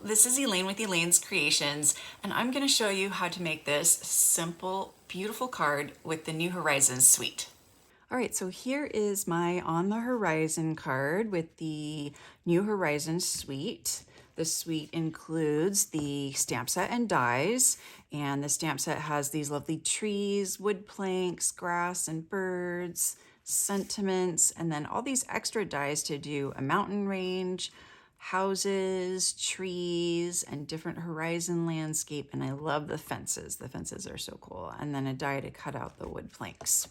this is Elaine with Elaine's Creations, and I'm going to show you how to make this simple, beautiful card with the New Horizons suite. All right, so here is my On the Horizon card with the New Horizons suite. The suite includes the stamp set and dies, and the stamp set has these lovely trees, wood planks, grass and birds, sentiments, and then all these extra dies to do a mountain range, houses, trees, and different horizon landscape. And I love the fences. The fences are so cool. And then a die to cut out the wood planks.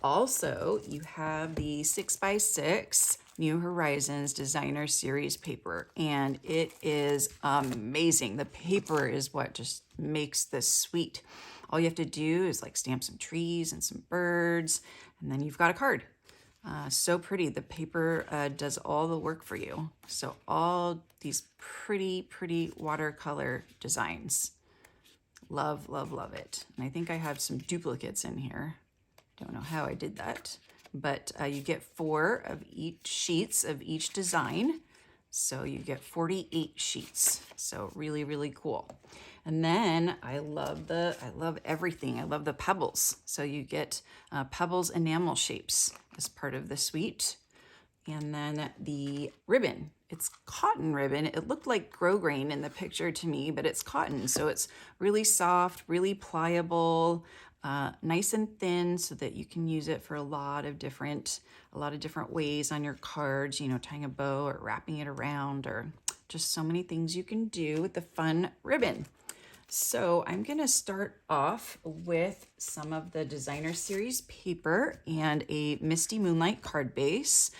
Also, you have the 6x6 New Horizons Designer Series paper, and it is amazing. The paper is what just makes this sweet. All you have to do is like stamp some trees and some birds, and then you've got a card. So pretty. The paper does all the work for you. So all these pretty watercolor designs. Love, love, love it. And I think I have some duplicates in here. Don't know how I did that, but you get 4 of each sheets of each design. So you get 48 sheets. So really cool. And then I love everything. I love the pebbles. So you get pebbles enamel shapes as part of the suite. And then the ribbon, it's cotton ribbon. It looked like grosgrain in the picture to me, but it's cotton. So it's really soft, really pliable, nice and thin so that you can use it for a lot of different ways on your cards, you know, tying a bow or wrapping it around, or just so many things you can do with the fun ribbon. So I'm going to start off with some of the Designer Series paper and a Misty Moonlight card base.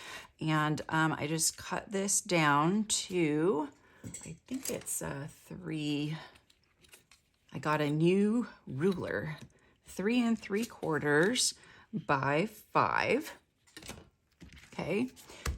And I just cut this down to, I think it's 3. I got a new ruler, 3 3/4 by 5. Okay.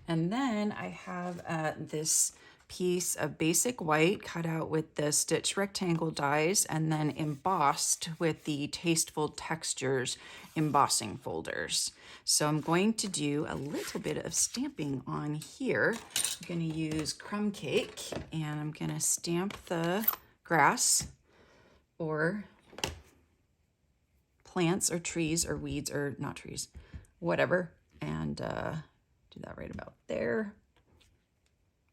And then I have this piece of basic white cut out with the stitch rectangle dies and then embossed with the Tasteful Textures embossing folders. So I'm going to do a little bit of stamping on here. I'm going to use crumb cake and I'm going to stamp the grass or plants or trees or weeds or not trees, whatever, and do that right about there.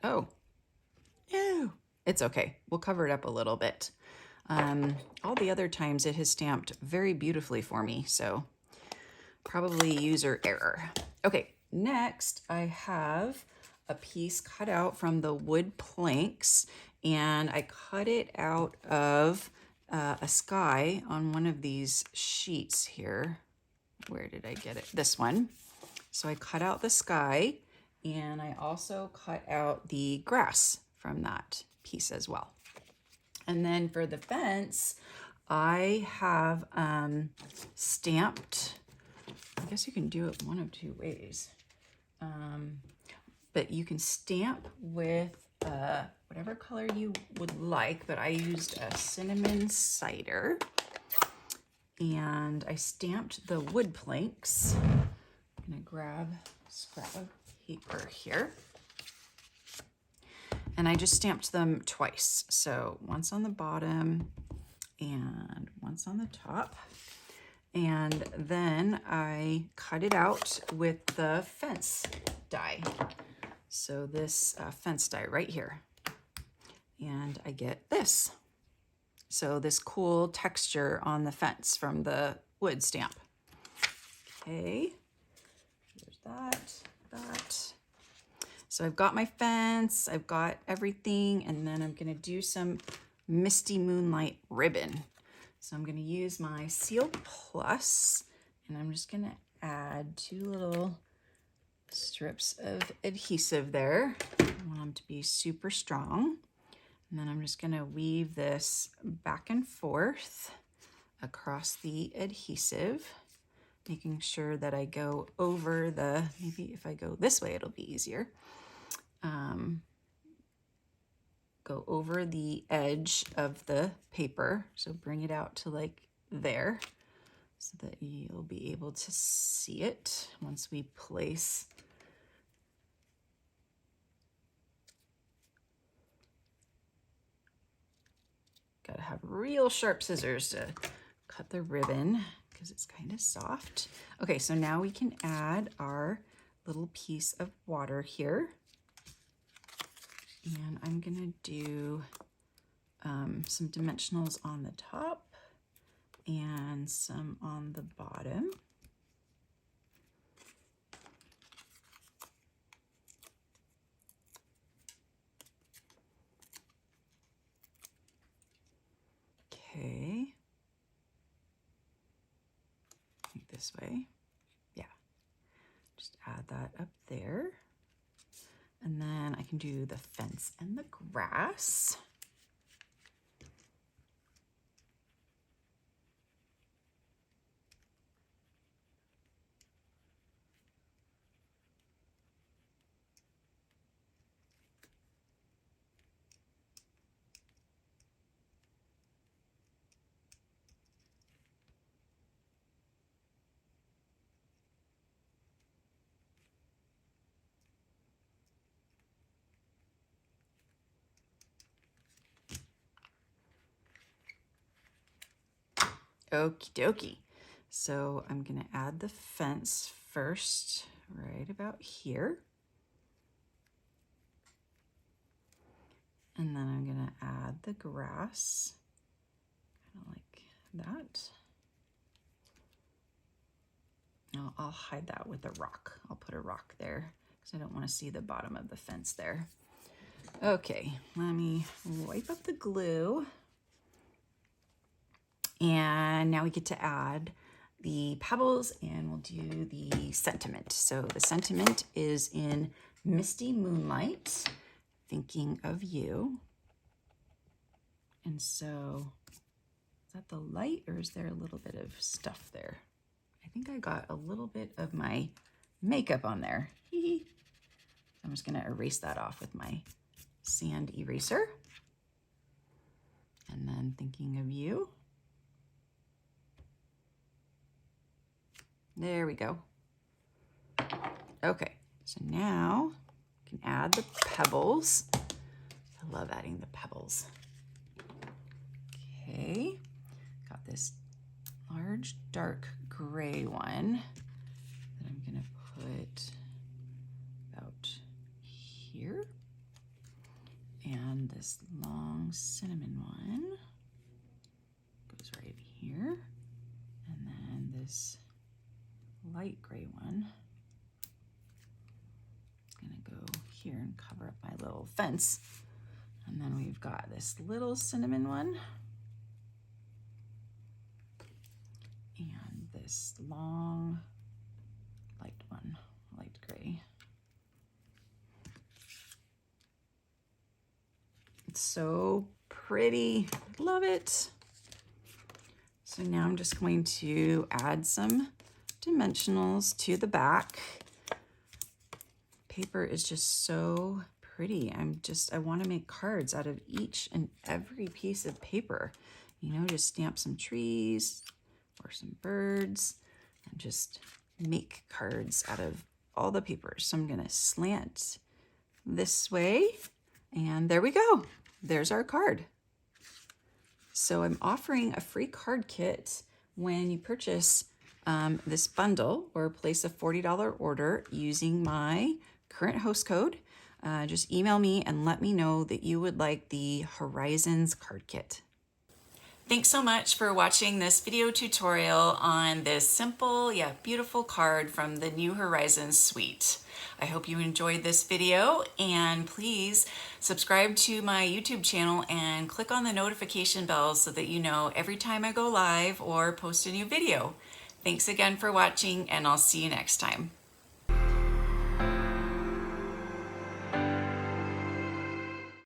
Oh. No, it's okay. We'll cover it up a little bit. All the other times it has stamped very beautifully for me, so probably user error. Okay, next I have a piece cut out from the wood planks, and I cut it out of a sky on one of these sheets here. Where did I get it? This one. So I cut out the sky, and I also cut out the grass from that piece as well. And then for the fence, I have stamped, I guess you can do it one of 2 ways. But you can stamp with whatever color you would like, but I used a cinnamon cider. And I stamped the wood planks. I'm gonna grab a scrap of paper here. And I just stamped them twice. So once on the bottom and once on the top. And then I cut it out with the fence die. So this fence die right here. And I get this. So this cool texture on the fence from the wood stamp. Okay, there's that. So I've got my fence, I've got everything, and then I'm gonna do some Misty Moonlight ribbon. So I'm gonna use my Seal Plus, and I'm just gonna add 2 little strips of adhesive there. I want them to be super strong. And then I'm just gonna weave this back and forth across the adhesive, making sure that I go over the, maybe if I go this way, it'll be easier. Go over the edge of the paper. So bring it out to like there so that you'll be able to see it once we place Gotta have real sharp scissors to cut the ribbon because it's kind of soft. Okay, so now we can add our little piece of water here. And I'm gonna do some dimensionals on the top and some on the bottom. Okay, this way. Yeah, just add that up there. And then I can do the fence and the grass. Okie dokie. So I'm gonna add the fence first, right about here. And then I'm gonna add the grass, kind of like that. Now I'll hide that with a rock. I'll put a rock there because I don't want to see the bottom of the fence there. Okay, let me wipe up the glue. And now we get to add the pebbles and we'll do the sentiment. So the sentiment is in Misty Moonlight, thinking of you. And so, is that the light or is there a little bit of stuff there? I think I got a little bit of my makeup on there. I'm just gonna erase that off with my sand eraser. And then thinking of you. There we go. Okay, so now I can add the pebbles. I love adding the pebbles. Okay, got this large dark gray one that I'm gonna put about here. And this long cinnamon one goes right here. And then this light gray one is gonna go here and cover up my little fence. And then we've got this little cinnamon one and this long light one, light gray. It's so pretty, love it. So now I'm just going to add some dimensionals to the back. Paper is just so pretty. I want to make cards out of each and every piece of paper. You know, just stamp some trees or some birds and just make cards out of all the papers. So I'm going to slant this way and there we go. There's our card. So I'm offering a free card kit when you purchase this bundle or place a $40 order using my current host code. Just email me and let me know that you would like the Horizons card kit. Thanks so much for watching this video tutorial on this simple yet beautiful card from the New Horizons suite. I hope you enjoyed this video and please subscribe to my YouTube channel and click on the notification bell so that you know every time I go live or post a new video. Thanks again for watching and I'll see you next time.